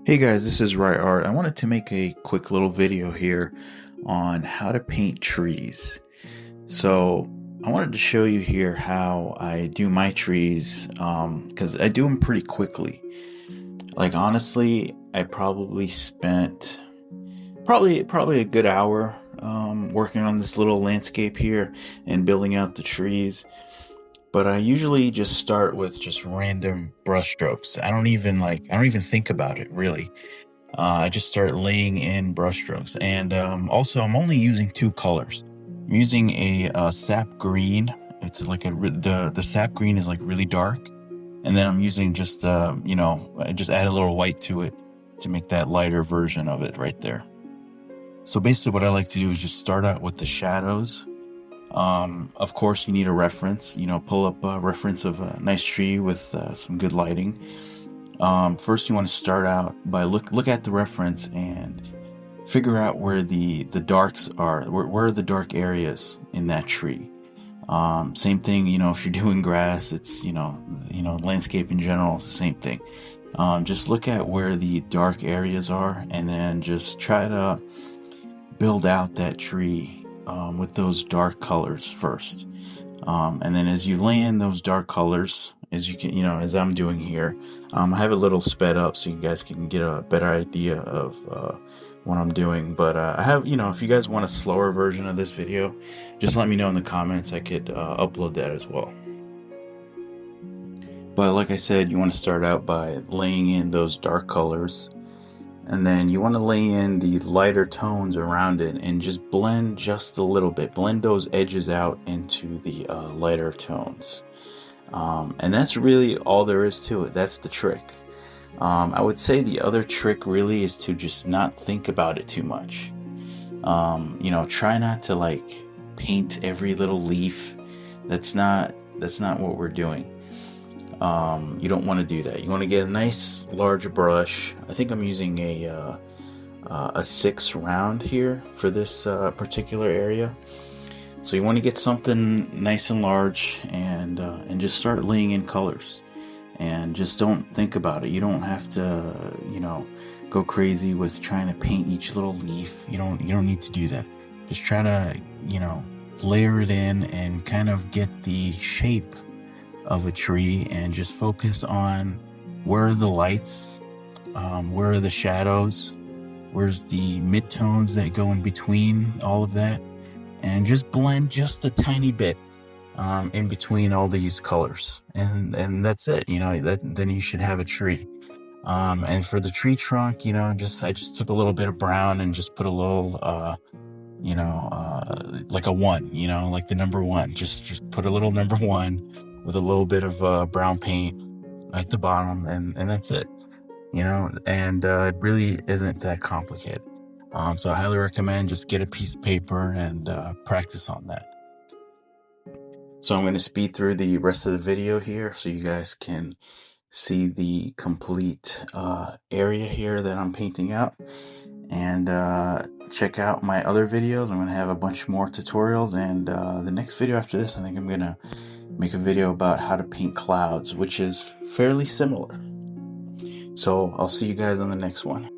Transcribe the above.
Hey guys, this is Right Art. I wanted to make a quick little video here on how to paint trees. So I wanted to show you here how I do my trees, because I do them pretty quickly. Like honestly, I probably spent probably a good hour working on this little landscape here and building out the trees. But I usually just start with just random brush strokes. I don't even think about it really. I just start laying in brushstrokes, and also I'm only using two colors. I'm using a sap green. It's like the sap green is like really dark, and then I'm using just I just add a little white to it to make that lighter version of it right there. So basically, what I like to do is just start out with the shadows. Of course, you need a reference. Pull up a reference of a nice tree with some good lighting. First you want to start out by look at the reference and figure out where the darks are. Where are the dark areas in that tree? Same thing, if you're doing grass, it's landscape in general, it's the same thing. Just look at where the dark areas are, and then just try to build out that tree with those dark colors first. And then as you lay in those dark colors, as you can, as I'm doing here, I have it a little sped up so you guys can get a better idea of what I'm doing. But I have, if you guys want a slower version of this video, just let me know in the comments. I could upload that as well. But like I said, you want to start out by laying in those dark colors, and then you want to lay in the lighter tones around it and just blend just a little bit. Blend those edges out into the lighter tones. And that's really all there is to it. That's the trick. I would say the other trick really is to just not think about it too much. Try not to paint every little leaf. That's not what we're doing. You don't want to do that. You want to get a nice large brush. I think I'm using a 6 round here for this particular area. So you want to get something nice and large, and just start laying in colors, and just don't think about it. You don't have to go crazy with trying to paint each little leaf. You don't need to do that. Just try to layer it in and kind of get the shape of a tree, and just focus on where are the lights, where are the shadows, where's the midtones that go in between all of that, and just blend just a tiny bit in between all these colors, and that's it. Then you should have a tree. And for the tree trunk, I just took a little bit of brown and just put a little like a 1, like the number 1. Just put a little number 1 with a little bit of brown paint at the bottom, and that's it. And it really isn't that complicated. So I highly recommend just get a piece of paper and practice on that. So I'm going to speed through the rest of the video here so you guys can see the complete area here that I'm painting out. And check out my other videos. I'm going to have a bunch more tutorials, and the next video after this, I think I'm going to make a video about how to paint clouds, which is fairly similar. So I'll see you guys on the next one.